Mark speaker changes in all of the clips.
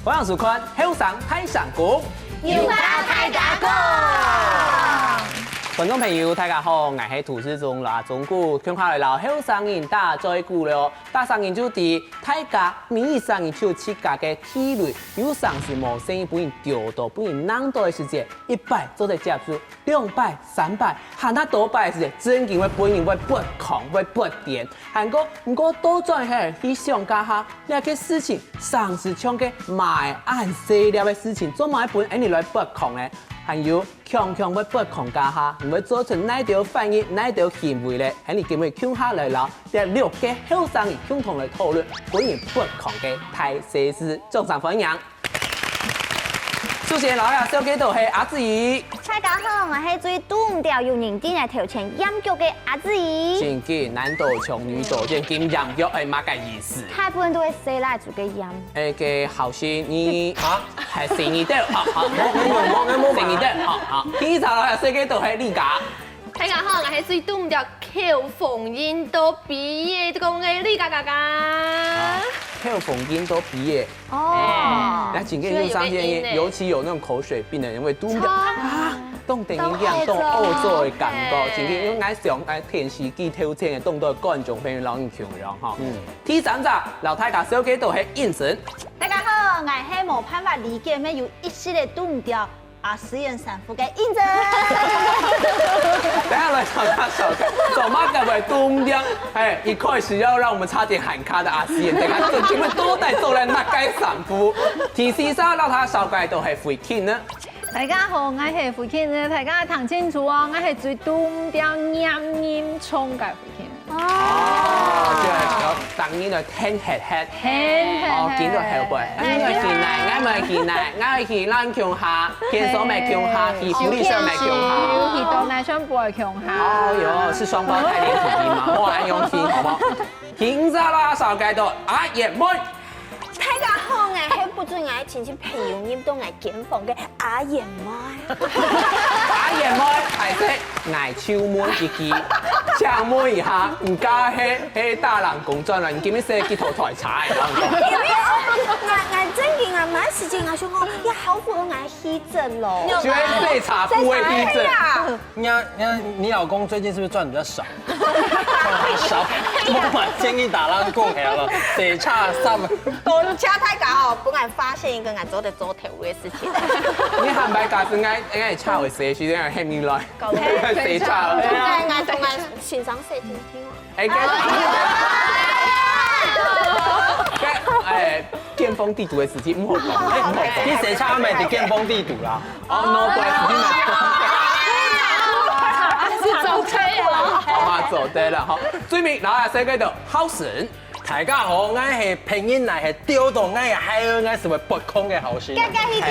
Speaker 1: 欢迎收看《后山太上宫》，
Speaker 2: 牛巴太家公。
Speaker 1: 观众朋友，大家好，我是土司中啦中古，看下来老后山人打再鼓了，打上人就伫大家名义上人就七家嘅体类，有上是无生意，不因丢到，不因难到的时间，100做在接住，200、300，喊他多百的时间，真经会本人会不空，会不电，韩国唔过多赚下去想家下，那个事情上是像个买暗细了的事情，做买本你来不空呢？还有强强要不空家下，唔会做出哪条反应、哪条行为咧？喺你今日看下来了，第六个后生人共同来讨论本人不空嘅太细事，众上欢迎。主持人老爷小记者系阿子怡。
Speaker 2: 大家好，我是最懂调有认真来挑战音乐嘅阿子怡。
Speaker 1: 真嘅，男导唱女导演，金音乐系乜嘅意思？
Speaker 2: 大部分都会写来做嘅音。
Speaker 1: 嘅后生你系成二的，好，我成二的，好。第一集老爷小记者系李家。
Speaker 3: 大家好，我是最懂调口风音都毕业讲嘅李家家家。
Speaker 1: 口风音都毕业哦，那今天用上线，尤其有那种口水病的人会读啊，动电影样动恶作的感觉，今天用爱上爱电视机挑战的动作观众朋友老人强了哈。第三集老太家小记都系应神。
Speaker 4: 大家好，我是冇办法理解咩有一系列懂调。实验sản phụ嘅印證。
Speaker 1: 等下来找他小看，怎么个会懂掉？哎，一开始要让我们差点喊卡的阿实验，等下这请问多带做人那该sản phụ。第四三让他小解都系回聽呢。
Speaker 5: 大家好，我是回聽呢，大家聽清楚哦，我是最懂調音音唱嘅回聽。
Speaker 1: 哦，即係有等於嚟聽吃，哦，見到後背，我見嚟，我咪見嚟，我係咱強下，見所咪強下，見福利上咪強下，
Speaker 5: 見到男生不會強下。
Speaker 1: 哦喲，是雙胞胎連體嬰嘛，我愛用聽好唔好？聽咗啦，小解到阿爺妹。
Speaker 2: 大家好，我是不准我親戚朋友入到我間房嘅阿爺妹。
Speaker 1: 阿爺妹係識捱超妹一支，唱妹一下，唔加喺大人工作啦，唔見咩寫幾套台菜。
Speaker 2: 我真嘅我買時間我想講，一口苦我氣震咯。
Speaker 1: 居然被茶不會氣震。
Speaker 6: 你老公最近是不是賺比較少？少，我嘛建議打爛過嚟了，得差3。
Speaker 2: 都差太搞哦，本來發現一個我做得做頭嘅事情。
Speaker 1: 你係咪假是嗌差會寫書啲係咪來？寫差。
Speaker 2: 我仲係線上寫聽聽
Speaker 1: 巔峰地圖嘅事情唔好講，
Speaker 6: 你寫差咪就巔峰地圖啦。
Speaker 1: 哦，no，
Speaker 5: 是走車啊！
Speaker 1: 好嘛，走對啦，好。最尾老下世界度好神。
Speaker 6: 大家好，我係拼音嚟係丟到，我係喺我是會撥空嘅後生。
Speaker 2: 家去丟，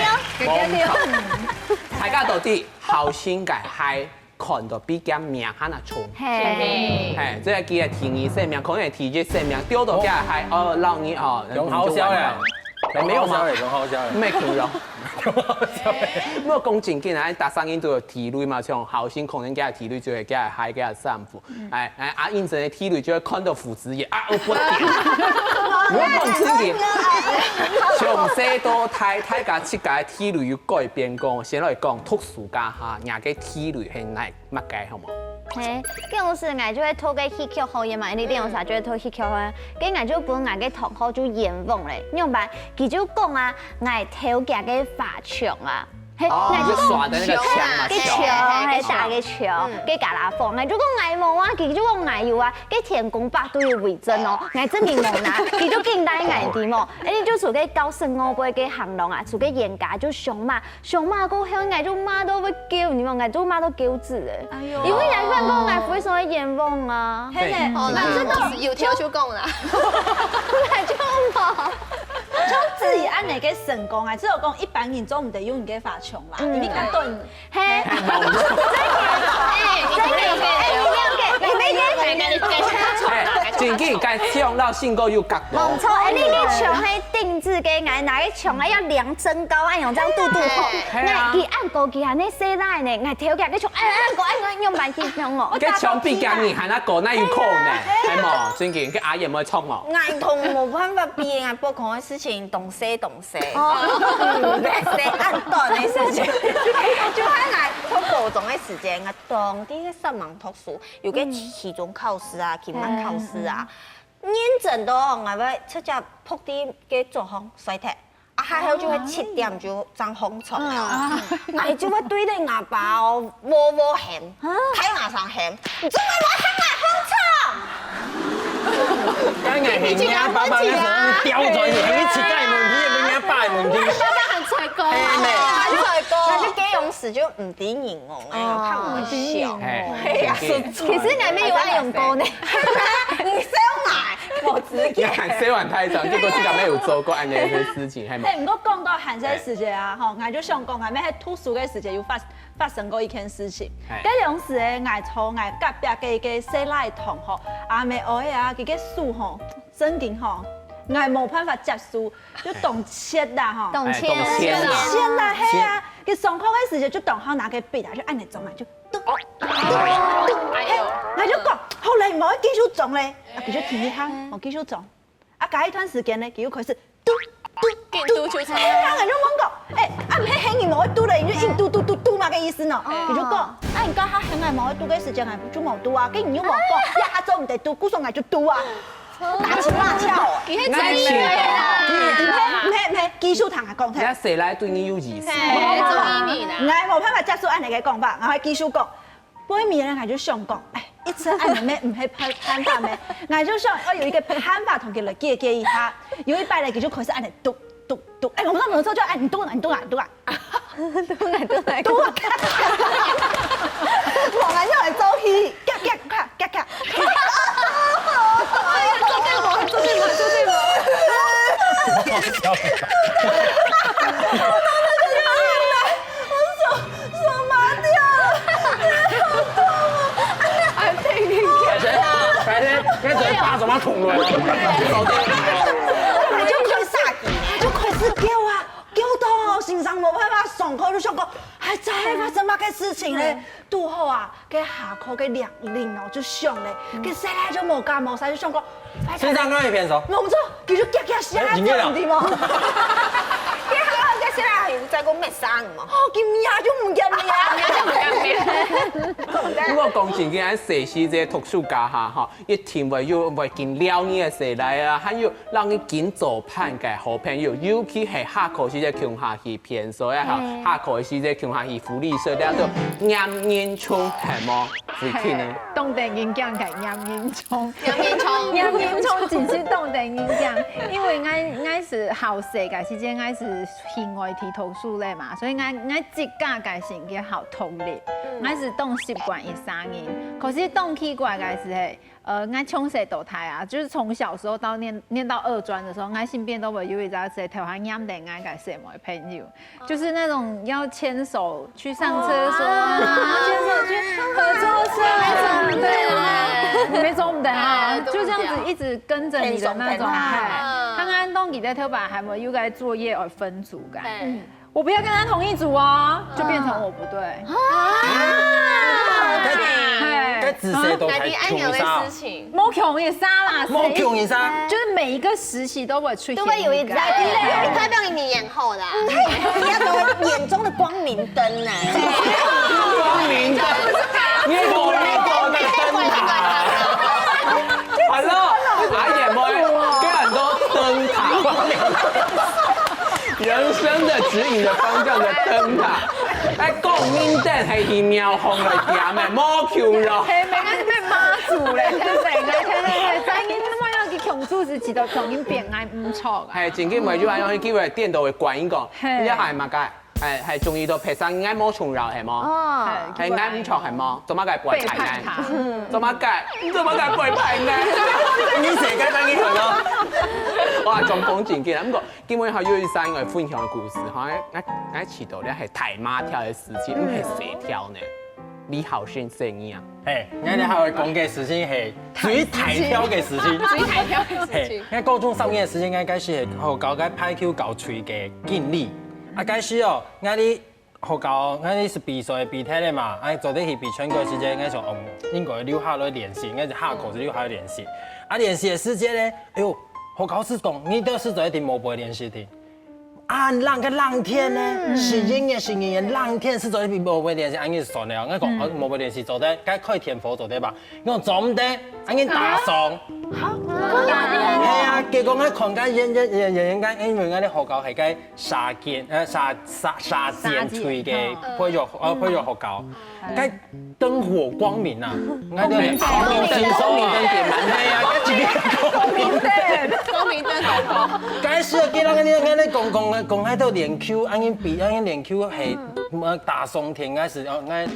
Speaker 1: 大家到底後生嘅係看到比較名下那重，係即係佢係提議生命，可能係提咗生命丟到嘅係哦老年哦，
Speaker 6: 用好笑嘅，
Speaker 1: 沒有嗎？
Speaker 6: 用好笑嘅，
Speaker 1: 咩強咯？不過講正經啊，大生意都有體類嘛，像後生可能嘅體類就係嘅係嘅產婦，阿應生嘅體類就會看到父子嘢啊，我不掂，我講真嘅，從細到大家設計體類要改變講，先來講特殊家下，人嘅體類係哪乜嘅好冇？
Speaker 2: 嘿，嗰時我就會拖個戲劇學嘢嘛，你點樣啥就會拖戲劇學，跟我就本我嘅同學就演風咧，因為佢就講啊，我係偷夾嘅法場啊。
Speaker 1: 就耍的那個槍嘛，
Speaker 2: 係打嘅槍，嘅架拉風。我如果我冇啊，佢如果我有啊，嘅天公伯都要為真哦，我真係冇拿，佢就勁大我啲麼？你就做嘅高升我輩嘅行動啊，做嘅嚴格就上馬過後，我就罵到會叫，你話我就罵到叫字誒。因為人翻工我非常嘅嚴風啊。
Speaker 3: 係咧，哦，那真的是有條就講啦。
Speaker 2: 我就冇。
Speaker 4: 像自己按你嘅成功啊，只有講一般人做唔得用你嘅法場啦，你講對。
Speaker 2: 係。
Speaker 1: 正經該唱到性格有角度。
Speaker 2: 冇錯，你嘅牆係定制嘅，我拿嘅牆要量增高，按用這樣嘟嘟吼。我佢按過佢係你寫來呢，我跳嘅嘅牆按過用慢啲用哦。
Speaker 1: 嘅牆比較你係那個那有可能。係冇，最近佢阿爺冇錯冇。
Speaker 7: 愛同冇辦法比愛不同的事情，懂些，別按斷的事情。就係愛讀高中的時間，我當啲嘅上網讀書，有個期中考試啊、期末考試啊，認真到我要出隻撲啲嘅作項衰題。還好就會7點就上紅床了，我就會對着我爸哦，我喊，喺我上喊，你做乜我喊我紅床？
Speaker 6: 梗係係阿爸爸嗰陣刁在你設計問題，你阿爸問題。
Speaker 3: 很帥哥，
Speaker 7: 很帥哥，但是給用時就唔抵人哦，怕我笑。
Speaker 1: 係啊，
Speaker 2: 其實我咩有愛用歌呢？
Speaker 7: 你笑埋，我自己。
Speaker 1: 洗完太長，結果自己咩有做過安尼嘅事情，係冇。
Speaker 4: 唔過講到寒暑時節啊，吼，我就想講，係咩喺讀書嘅時節有發生過一件事情。嗰陣時咧，我從我隔壁嘅細奶同學，阿妹學啊，佢嘅書吼，真勁吼，我冇辦法接受，就動切啦吼。
Speaker 2: 懂切，
Speaker 4: 先啦，係啊，佢上課嘅時節就當好拿個筆啊，就按嚟做嘛，就嘟，我就講，後來唔可以繼續做咧，佢就停一下，冇繼續做，隔一段時間咧，佢又開始嘟。
Speaker 3: 嘟出聲。
Speaker 4: 人就問講，唔係輕易冇嘟咧，你就硬嘟嘛嘅意思喏。佢就講，人家輕易冇嘟嘅時間係就冇嘟啊，跟住又冇講，一下做唔得嘟，古上嚟就嘟啊，打情罵俏哦。唔係，技術堂嘅講題。
Speaker 1: 而家誰來對你有意思？
Speaker 4: 我冇辦法接受安尼嘅講法，我係繼續講。背面咧，我就想講，一次按你咩唔係辦法咩？我就想我有一個辦法同佢嚟建議一下。有一擺咧，佢就開始按嚟嘟，我冇錯就按你嘟啊，我係因為做戲，夾。
Speaker 6: 跟住巴什麼恐龍？
Speaker 4: 就開始叫到先生冇辦法上課，就想講，真係發生乜嘅事情咧？拄好啊，嘅下課嘅2零哦就上咧，嘅細奶就冇教冇曬，就想講，
Speaker 6: 先生剛才騙手。
Speaker 4: 冇錯，佢就夾寫字啲嘛。
Speaker 7: 嘅細奶係在講咩生嘛？
Speaker 4: 見面下就唔見
Speaker 1: 如果講正經，喺社區這讀書家下嚇，一天為要為見了你嘅時來啊，還有讓你見做伴嘅好朋友，尤其係下課時在窮下去偏所啊嚇，下課時在窮下去福利社了就啱年衝係麼？會聽呢？
Speaker 5: 當地演講係啱年衝，
Speaker 3: 啱
Speaker 5: 年衝只是當地演講，因為我是校舍嘅時間，我是縣外地讀書咧嘛，所以我自家嘅時間好獨立，我是當習慣13年，可是當奇怪嘅是我從小到大啊，就是從小時候到念到2專的時候，我身邊都會有一個是頭還啱定我嘅什麼朋友，就是那種要牽手去上廁所啊，牽手去合作社那種，對，沒做唔得啊，就這樣子一直跟着你的那種，看看當你在頭版還沒有個作業而分組感，我不要跟他同一組哦，就變成我不對。
Speaker 6: 自細都係窮沙，
Speaker 5: 冇窮嘅沙啦，
Speaker 6: 冇窮嘅沙，
Speaker 5: 就是每一個時期都會出現，
Speaker 7: 都會有一代表你眼後的，人家都眼中的光明燈啊，
Speaker 1: 光明燈，一個的燈塔，係咯，阿爺妹跟很多燈塔，人生的指引的方向的燈塔。光明燈係去廟方來點嘅，冇窮咯。
Speaker 5: 係咪啱咩媽祖咧？睇，最近我有個窮祖時期就同佢變係唔錯嘅。
Speaker 1: 係前幾日就話有機會電腦會關一個，一係乜嘅？係終於到劈山啱冇重要係麼？係啱唔錯係麼？做乜嘅背叛呢？做乜嘅背叛呢？你成日跟佢咯。我係中風前見啦，咁個基本上要曬我分享嘅故事，我遲到咧係大媽跳嘅事情，唔係誰跳呢？李浩軒聲音啊！
Speaker 6: 係，我哋喺度講嘅事情係最大跳嘅事情，係，我高中3年嘅時間，我開始係學搞個排球搞吹嘅經歷。啊，開始哦，我哋學校，我是比賽比體的嘛，做啲去比全國時間，我從英國留下來練習，我就下課就留下來練習。練習的時間咧，哎呦，學校是講你都是做一定冇背練習的。那個冷天呢，是英嘅冷天是做一定冇背練習，安尼算了。我講冇背練習做得，該可以填課做得吧？我做唔得，安尼打傷。係啊，結果我看緊因為我哋學校係個沙建區嘅配育學校，該燈火光明啊！我哋光明燈點滿係啊，光明燈好。該是記得我哋講喺度練 Q， 安尼練 Q 係大松田嗰時，我哋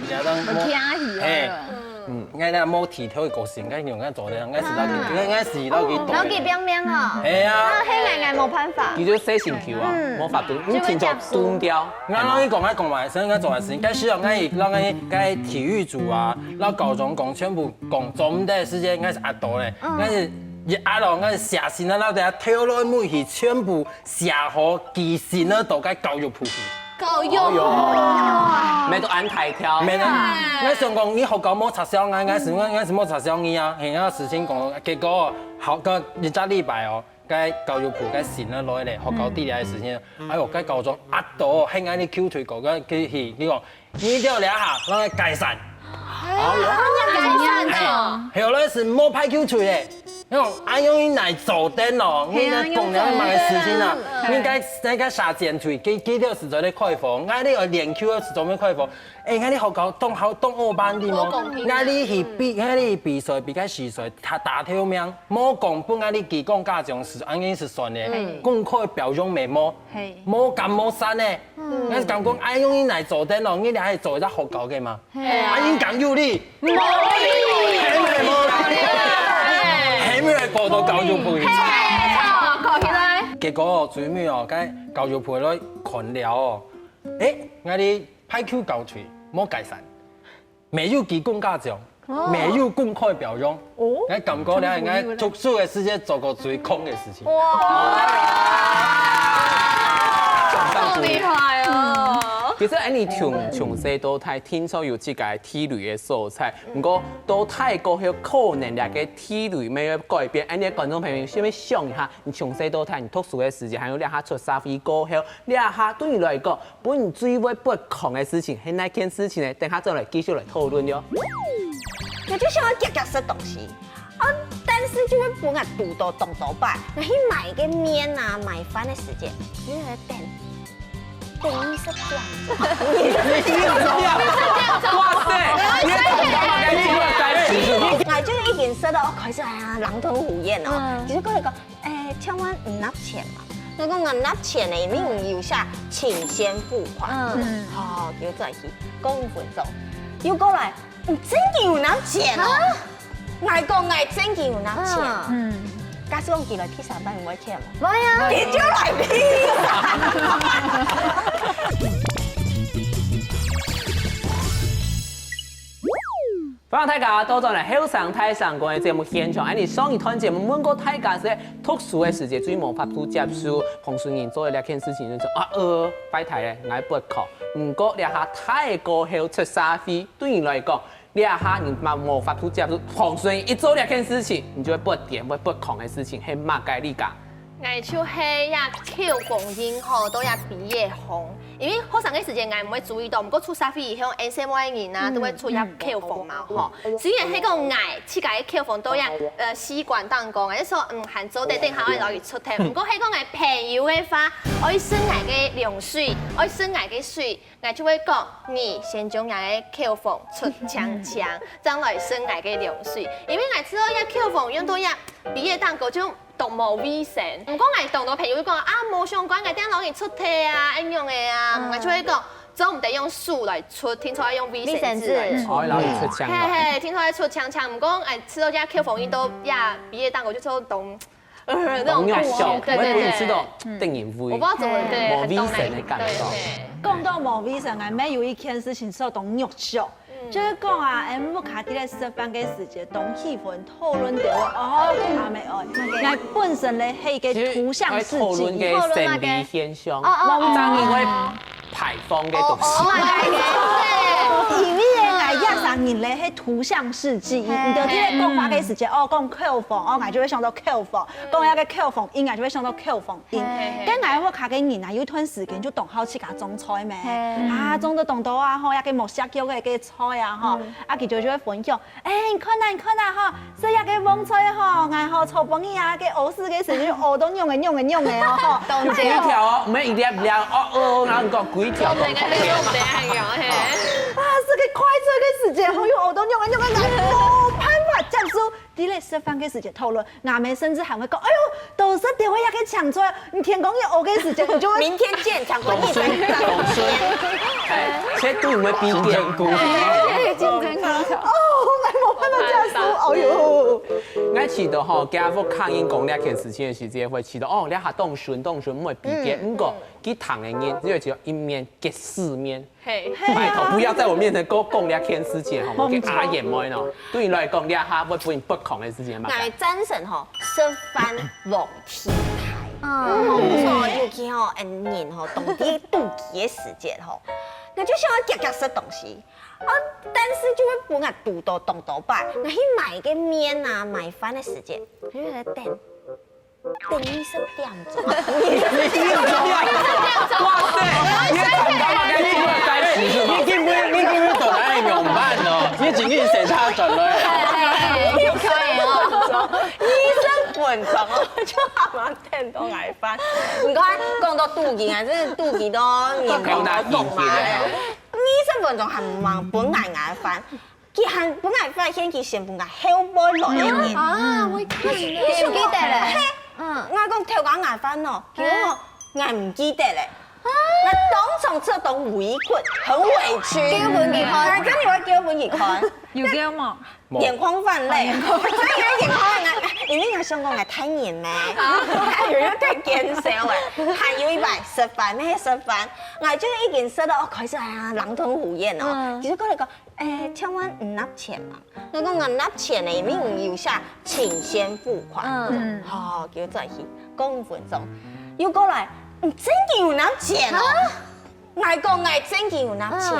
Speaker 6: 我哋冇提條嘅個性，我用緊做咧，我是攞幾多？
Speaker 2: 攞幾邊邊哦。
Speaker 6: 係啊。
Speaker 2: 迄個冇辦法。
Speaker 1: 叫做洗線球啊，冇法度，你填咗斷掉。
Speaker 6: 我講埋先，我做嘅事，該需要該體育組啊，然後高中講全部講做唔得嘅事情，我是壓到咧，我是壓落，我是寫線啊，然後第下跳落每去，全部寫好記線啊，都該教育普及。
Speaker 3: 教育，
Speaker 1: 咩都按台跳。
Speaker 6: 咩啊？我想講你學校冇插銷我是冇插銷你啊，係啊事情講，結果學個一個禮拜哦，該教育部該線啊來咧，學校啲嘅事情，哎呦，該高中壓到，興啱啲 Q 退個佢去，你講你一定要兩下，讓佢解散。後來是冇派 Q 退嘅。因為安用你來做燈咯，你個講了嘛嘅事情啊，你該殺箭錘，幾條是做咧開放，我哋要練 Q 是做咩開放？我哋學校當二班啲麼？我哋去比賽比較時賽，打條命，冇講本我哋技工家長是安尼是算嘅，公開表揚咪冇咁冇散咧。我是講安用你來做燈咯，你哋係做一個學校嘅嘛？安用講有理，冇理，過到教育部去，結果最尾哦，該教育部來看了哦，我哋派 Q 教出冇解散，沒有記公家長，沒有公開表揚，我感覺咧，我讀書嘅時間做過最空嘅事情。
Speaker 3: 好厲害哦！
Speaker 1: 其實你從細到大聽說有這個體育嘅素材，不過到泰國有可能兩個體育咩要改變。你觀眾朋友先想一下，你從細到大你讀書嘅時間，還有兩下出社會過後，兩下對你來講，本最為不狂嘅事情係哪件事情呢？等下再來繼續來討論喲。
Speaker 7: 我就想要夾食東西，但是就會幫我肚多動多擺，我去買個麵啊買飯嘅時間，你喺等。20點，
Speaker 1: 哇塞！你講到嘛，該進入該時。
Speaker 7: 我就是已經識到，我開始狼吞虎咽哦。其實佢哋講，千萬唔拿錢嘛。我講我拿錢咧，你唔要下，請先付款。好，叫再去5分鐘，又過來，你真嘅要拿錢哦。我講我真嘅要拿錢。假使講佢來披薩班唔會錢嘛？唔會啊，佢就來披
Speaker 1: 歡迎大家到咗嚟後生太上觀嘅節目現場。你上一段節目問過大家是讀書嘅時節最冇法度接受彭順英做嘅兩件事情，就說擺台咧，我不考。唔過兩下太過後出社會，對你來講，兩下你冇法度接受彭順英一做兩件事情，你就會不點會不狂嘅事情，係乜嘅理解？
Speaker 3: 我就係呀，口風音吼都呀比嘢紅，因為好長嘅時間我唔會注意到，唔過出社會以後，N C M 嘅人啊都會出呀口風嘛吼。雖然係個我自己嘅口風都呀習慣當講，即係說行走地定下可以攞嚟出題，唔過係個我朋友嘅話，我要生涯嘅涼水，我要生涯嘅水，我就會講你先將人嘅口風出強強，將來生涯嘅涼水，因為我知道呀口風用到呀比嘢當嗰種。動無威聲，唔講我動到朋友講啊冇相關嘅，點攞嚟出題啊，應用嘅啊，我就會講，總唔得用數來出，聽出來用威聲字來出，
Speaker 1: 攞嚟出槍。
Speaker 3: 嘿，聽出來出槍槍，唔講吃到家口風音都呀，比嘢當我就說懂，那種感覺，對對對，
Speaker 1: 知道定然會，
Speaker 3: 我不知道怎麼對，
Speaker 1: 無威聲嘅感覺。
Speaker 4: 講到無威聲，我咩有一件事情受到約束。就是講啊，木卡啲咧食飯嘅時節，當氣氛討論到阿妹愛，我本身咧係個圖像設計，
Speaker 1: 討論嘅生理現象，當然會排风嘅东西。
Speaker 4: 因为爱亚上人咧，迄图像世纪，你就听讲话嘅时节，哦，讲口风，哦，我就会想到口风，讲遐个口风音，我就会想到口风音。跟爱我卡嘅人啊，有段时间就动好去甲种菜咩，啊，种到动到啊，吼，遐个木虾叫嘅菜啊，吼，啊，佢就会分享，你看啊，吼，所以遐个檬菜吼，爱好炒饭啊，个蚵丝嘅时就蚵都用嘅哦，吼，
Speaker 1: 有几条哦，唔系一粒粒哦，然后讲几条动
Speaker 4: 啊，是个快速嘅时间，好有好多用嘅冇办法接受。啲咧食饭嘅时间讨论，阿妹甚至还会讲，哎呦，都是电话也给抢出来，你天公要学嘅时间，你就会
Speaker 7: 明天见，抢完100
Speaker 1: 这都唔会比点估。
Speaker 5: 竞争高潮。
Speaker 4: 哦，我冇办法接受，哎呦。
Speaker 1: 我知道吼，家父抗议讲呢件事情嘅时阵，会知道哦，你下冻顺唔会比点，不过佢糖嘅人只有只有一面结四面。拜托，不要在我面前讲呢件事情，吼，给阿言妹咯。对你来讲，你下会不会不空嘅事情嘛？
Speaker 7: 我赞成吼，食饭望天台。冇错，尤其吼，人吼，当地妒忌嘅时节吼，我就想要夹食东西。啊，但是就会把我肚到动到摆，我去买个面啊，买饭的时间，我就在等20点钟。
Speaker 1: 哇塞！你看到嘛？跟今日在一起是吗？
Speaker 6: 你根本懂得用慢哦，你自己寫差準啦。
Speaker 7: 20分鐘哦，就啱啱聽到嗌翻。唔該，講到妒忌啊，真係妒忌到年頭都講埋。20分鐘係唔忙本嚟嗌翻。佢係本嚟翻先，佢先本嚟後背來一年。
Speaker 3: 啊，我記
Speaker 2: 記得咧。
Speaker 7: 我講跳講嗌翻咯，結果我嗌唔記得咧。我當場這種委屈，很委屈。
Speaker 2: 叫本佢看，
Speaker 7: 跟住我叫本佢看。
Speaker 5: 有叫嘛？
Speaker 7: 眼眶泛淚，眼眶因為我想講我太黏咩，有一太見笑嘅，還有一擺食飯咩食飯，我就已經食到開始啊狼吞虎咽哦，其實過嚟講，請問唔納錢嘛？我講我納錢咧，因為唔要下請先付款，好叫再去講5分鐘，又過來，真嘅要納錢哦，我講我真嘅要納錢。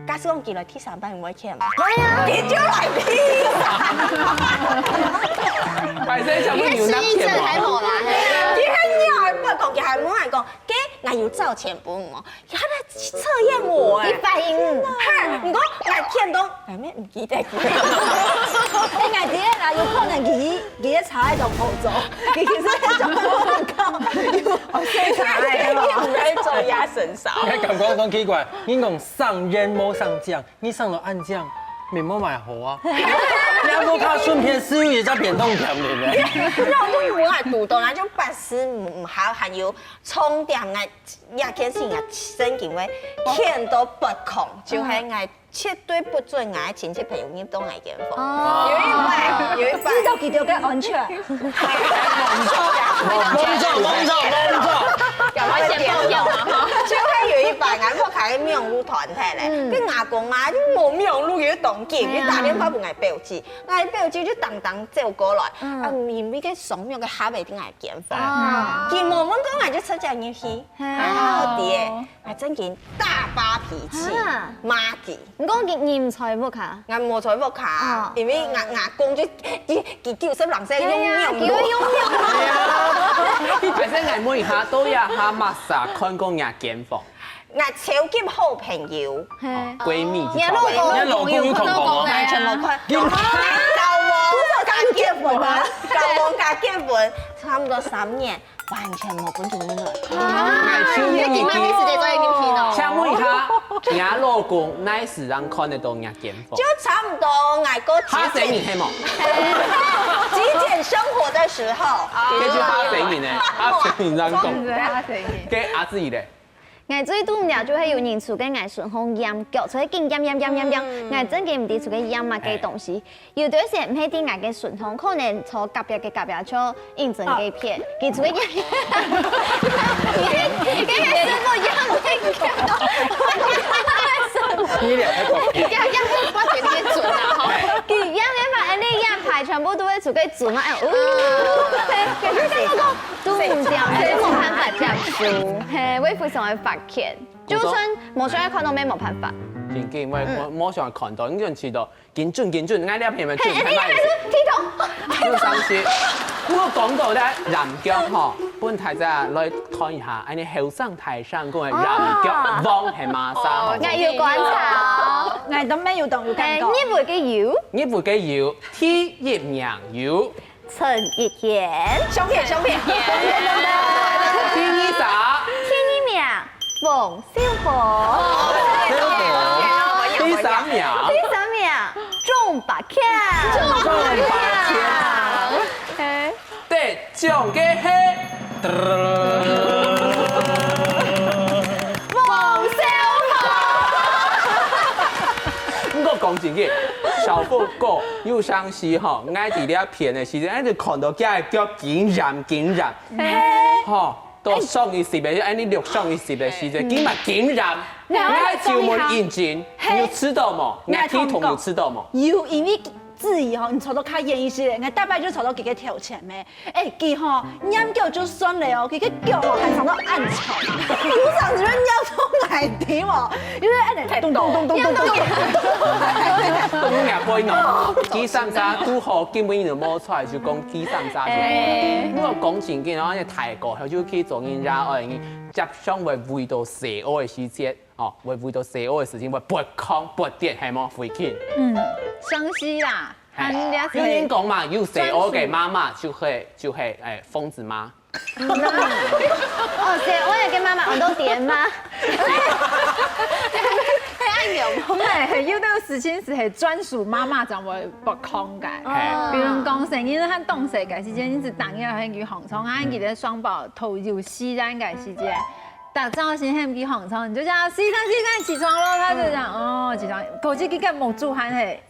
Speaker 7: 假使講見來 T 3班唔會傾嘛？係啊，結咗嚟 T 3。
Speaker 1: 擺先想問你有拿錢
Speaker 3: 還
Speaker 1: 冇？
Speaker 3: 冇啦，
Speaker 7: 佢係不講，佢係冇係講，嘅我要照錢本喎，佢喺測驗我誒。
Speaker 2: 反應。
Speaker 7: 係，唔講我聽到係咩唔記得？
Speaker 4: 你嗌啲咧嗱，要可能佢查喺度學咗，佢其實係做廣告，要學查嘅嘛。
Speaker 7: 唔係做壓神手。
Speaker 6: 你感覺咁奇怪，你講上任冇上將，你上了暗將，咪冇買好啊？你有冇靠順便思維在變動條嚟咧？
Speaker 7: 然後就我係讀到，然後就百思唔好，還有充電嘅一件事啊，真件會天都不空，就係我絕對不准我親戚朋友你都係見風。有一擺，
Speaker 4: 知道佢哋嘅安全。
Speaker 6: 冇錯，
Speaker 3: 趕快先報票嘛哈！
Speaker 7: 就係有一擺，我開個美容路團體咧，跟阿公啊，就冇美容路嘅動機，佢打電話俾我表姐，我表姐就當走過來，啊，面尾嘅爽樣嘅下尾啲係見風，見冇問講我就出隻入去，好啲嘅，我真件大發脾氣，罵佢。
Speaker 2: 唔講佢鹽菜不卡，
Speaker 7: 我冇財福卡，因為阿公就叫十人聲用
Speaker 1: 擺先係每下都有下抹沙看過人見風，
Speaker 7: 我超級好朋友，
Speaker 1: 閨蜜之
Speaker 2: 你
Speaker 1: 間。
Speaker 6: 老公要同講
Speaker 7: 我全部看，舊王加結婚啊，舊王加結婚，差唔多3年，完全冇本錢來。
Speaker 3: 你媽咪時間再應聘咯。
Speaker 1: 請問一下，人老公哪時讓看得到人見風？
Speaker 7: 就差唔多捱過
Speaker 1: 哈死你係冇？
Speaker 7: 極簡生活的時候，
Speaker 1: 跟住哈死你呢？哈死你讓講，
Speaker 5: 嚇死你！
Speaker 1: 跟阿自己咧。
Speaker 2: 我最多唔了就係有人出嘅藝順風鹽腳，所以勁鹽，我真嘅唔知出嘅鹽嘛嘅東西。有段時唔係啲藝嘅順風，可能坐隔壁做認真嘅片，佢出嘅鹽，佢係做鹽
Speaker 6: 你兩個
Speaker 3: 我覺得你準啊哈！
Speaker 2: 佢鹽嘅話，你鹽排全部都會出嘅準啊！其實我講。都唔掉，所以冇辦法接受，係會非常嘅發現。就算冇想看到咩冇辦法。
Speaker 1: 真嘅，我想看到，你就知道，見準，啱啲片咪準，
Speaker 2: 係咪？剃頭，
Speaker 1: 要上次，我講到咧人腳嗬，本大家來看一下，你後生台上嗰個人腳旺係馬生，
Speaker 2: 我要觀察。
Speaker 4: 我當咩要動要感覺？
Speaker 2: 呢會嘅要，
Speaker 1: 呢部嘅要天葉娘要，
Speaker 2: 陳奕賢，
Speaker 7: 胸片，
Speaker 1: 第二集。
Speaker 2: 天一名，馮小鳳，
Speaker 1: 第三名，
Speaker 2: 第三名，鐘白強，
Speaker 1: 得獎嘅係
Speaker 2: 馮小
Speaker 1: 我講真嘅，小鳳哥要上市嗬，挨住呢一片嘅時陣，一直看到佢腳竟然，嗬，到上一時嘅，哎你錄上一時嘅時陣，竟然，挨條門引進，你有吃到冇？挨體同有吃到冇？
Speaker 4: 有，因為質疑吼，你坐到較嚴一些，我大擺就坐到幾個條前咩？佢吼飲腳就酸嘞哦，佢個腳吼還藏到暗藏，路上只係尿到奶底喎，因為安尼咚，
Speaker 1: 都有廿杯咯，幾三沙都好，根本就摸出來就講幾三沙就。我講真嘅，我哋泰國佢就去做人家愛接上會回到蛇屙嘅時節，哦，會回到蛇屙嘅時間會撥空撥電係冇回傾。
Speaker 5: 湘西啦，
Speaker 1: 有人講嘛，要蛇屙嘅媽媽就係瘋子媽。
Speaker 2: 哦，我有跟媽媽我都點嗎？
Speaker 5: 係要到事情是專屬媽媽就會不空嘅。比如講成日喺凍世嘅時間，一直等要喺佢航倉，喺佢哋雙寶頭要西單嘅時間。打造型很比航倉，你就叫他西單起床咯，他就講哦起床，估計佢冇住汗嘿，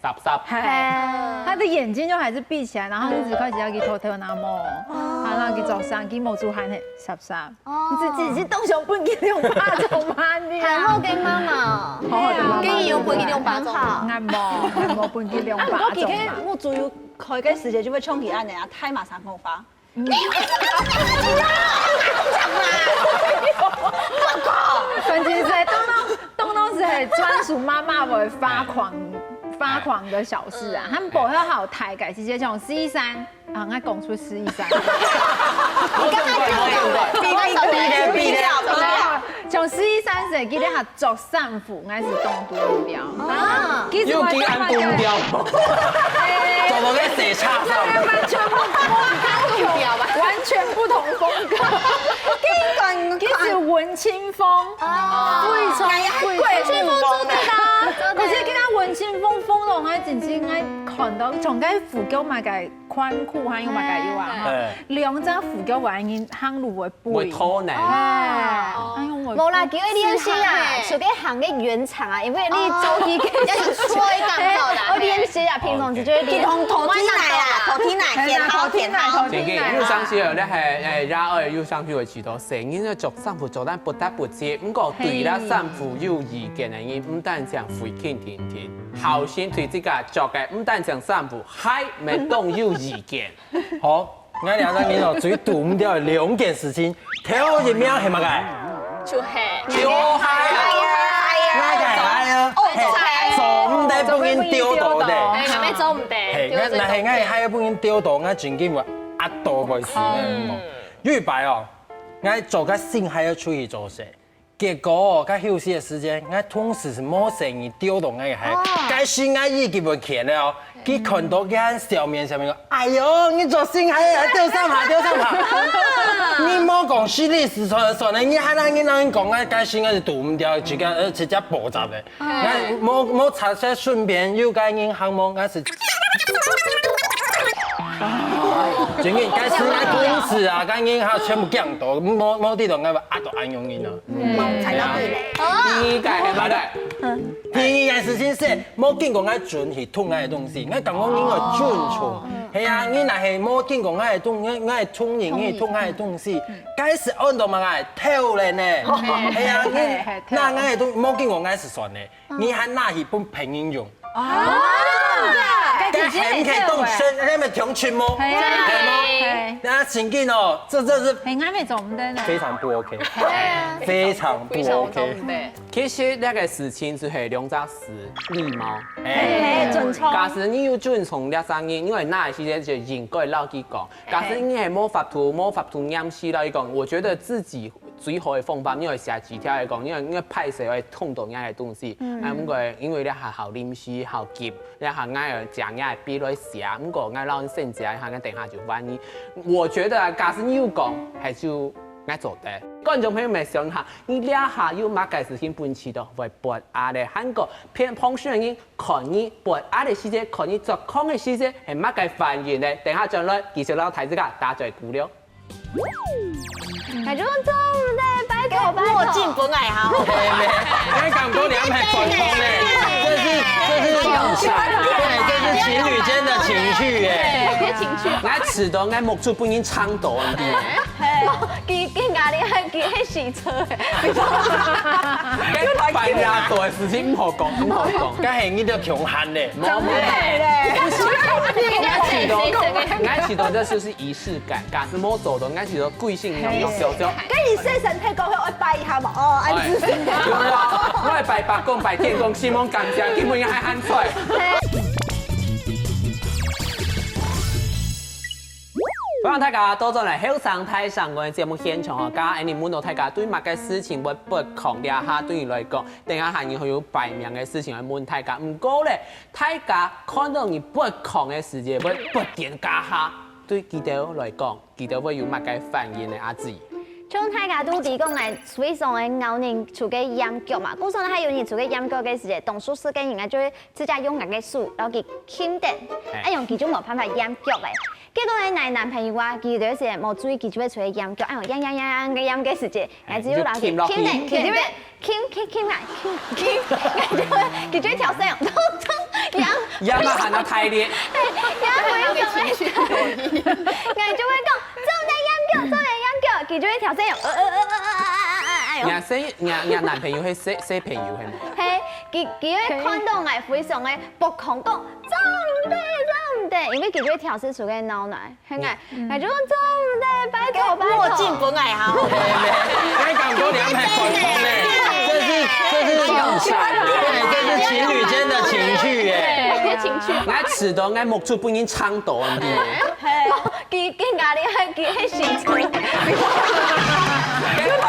Speaker 5: 他的眼睛就還是閉起來，然後一直開始要佢偷偷拿摸，然後佢早上佢冇住汗嘿，濕，你自己動手搬佢兩把就慢啲
Speaker 2: 係我跟媽媽，
Speaker 3: 跟用搬佢兩把鐘，
Speaker 5: 啱冇搬佢兩把
Speaker 4: 我記起我主要開嘅時間就會衝佢安尼啊，太馬上講法。
Speaker 5: 反正是東東是專屬媽媽會發狂的小事啊，他們不會好抬改，直接從11山啊，我講出11山，
Speaker 2: 你剛才講
Speaker 5: 從11山是記得下作戰斧，我是東都目標啊，
Speaker 1: 要幾安東標，做到啲蛇叉
Speaker 5: 完全不同風格，佢是文青風，非常文青風做得啦，可是佢那文青風到我真正愛看到，從cái副腳買個寬褲，還有買個有啊，兩張副腳還因行路會背，
Speaker 1: 會拖泥。
Speaker 2: 冇啦，叫你練習啊，除咗行嘅原廠啊，因為你周期嘅是吹感受的。我練習啊，平常就係練
Speaker 7: 頭天奶啦，天好。
Speaker 1: 正嘅，要上時候咧係廿二要上去會遲到，成日咧做衫褲做得不得不接，唔過對啦衫褲要意見嘅嘢，唔單止會傾甜，後先對自家做嘅唔單止衫褲，還咪當要意見。
Speaker 6: 好，我兩個人哦，最躲唔掉嘅兩件事情，挑一秒係乜嘅？
Speaker 3: 就係
Speaker 6: 做唔得幫人丟到的，
Speaker 3: 係咪做唔得？
Speaker 6: 係，但係我係喺幫人丟到，我全基本壓到為止咧。預備哦，我做個先係要出去做事，結果哦，佢休息嘅時間，我同時是冇生意丟到我嘅係，該先我已經冇錢了哦，佢看到佢喺上面講，哎呦，你做先係要丟上下。你莫講虛歷史算了，你還讓人講我該先我是躲唔掉，直接爆炸的。我冇查些順便又該銀行麼？我是。最近該是我公司啊，該銀行全部降到，冇啲同我壓到安用銀啊。
Speaker 7: 踩到地雷。
Speaker 1: 呢個係乜嘅？
Speaker 6: 第一件事情是冇見過我準去通我嘅東西，我講我應該準錯。係啊，你若係冇見過我係通，我係通人去通我嘅東西，該是按到嘛係偷人呢。係啊，你那我係東冇見過我是算的，你還拿去幫朋友用。該係唔可以當真，你咪聽全冇？係冇？那情境哦，这是
Speaker 5: 很暧昧总的呢。
Speaker 6: 非常不 OK， 非常不 OK。
Speaker 1: 其实那个事情就是两只事礼貌。
Speaker 4: 准错。
Speaker 1: 假使你要遵从那声音，因为那时间就应该老去讲。假使你系冇法度掩饰来讲，我觉得自己最好的方法，因为写字条来讲，因为拍摄会痛到那些东西，不过因为你系好临时好急，你系爱讲爱笔来写，不过爱让甚至系等下就万一。我觉得假使你要讲，还就爱做的。观众朋友们想下，你俩下有乜嘅事情本事到會撥壓嘅韓國偏碰上人看你撥壓嘅時間，看你作空嘅時間係乜嘅反應咧？等下將來繼續攞睇這個打在鼓了。
Speaker 2: 係種中的拜託拜
Speaker 7: 墨
Speaker 2: 託。
Speaker 7: 镜本来好，
Speaker 6: 你感覺兩係傳統咧，這是情侶間的情緒耶。
Speaker 3: 些情緒。
Speaker 1: 我遲到，我目睭本應撐到嗰啲。
Speaker 2: 佢壓力係佢係洗車嘅。
Speaker 1: 跟拜呀做嘅事情唔好講，唔好講。
Speaker 6: 梗係呢啲強悍咧，
Speaker 1: 冇冇。俺遲到，這就是儀式感。假使冇做到，俺遲到貴姓用少少。
Speaker 4: 跟住西神聽講，我拜一下嘛，哦，安子。
Speaker 1: 我係拜白宮、拜天公，希望感謝，基本上係喊出來。歡迎大家到咗嚟後生睇上個節目現場啊！家你問到大家對乜嘅事情會不狂啲下，對你來講，等下下年會有排名嘅事情去問大家。唔過咧，大家看到你不狂嘅事情會不點加下，對佢哋來講，佢哋會有乜嘅反應咧？阿志。
Speaker 2: 像大家都提講嚟，水上嘅牛人做嘅音腳嘛，古時候有人做嘅音腳嘅時候，動手時間人家就會直接用人嘅手，然後佢輕點，用佢種冇辦法音腳嚟。結果咧，男朋友啊，佢有時冇注意，佢就會做嘅音腳，用嘅音嘅時間，然後只要攞佢輕點，佢就會輕埋，佢就會調聲，咚
Speaker 1: 音啊喊到太烈，
Speaker 3: 會有嘅情緒。
Speaker 2: 我就會講，做你音腳，佢就會調聲，
Speaker 1: 人男朋友係寫朋友係嘛？
Speaker 2: 係，佢看到我非常嘅不狂講，做唔得，因為佢就會調試出嘅腦內，係咪？我就講做唔得，拜託拜託。
Speaker 7: 墨镜本来好，
Speaker 6: 你感覺兩係傳統咧，這是情侶間的情緒耶。
Speaker 3: 些情緒。
Speaker 1: 我遲到，我目睭本應撐到嗰啲。
Speaker 2: 佢壓力係佢係洗車。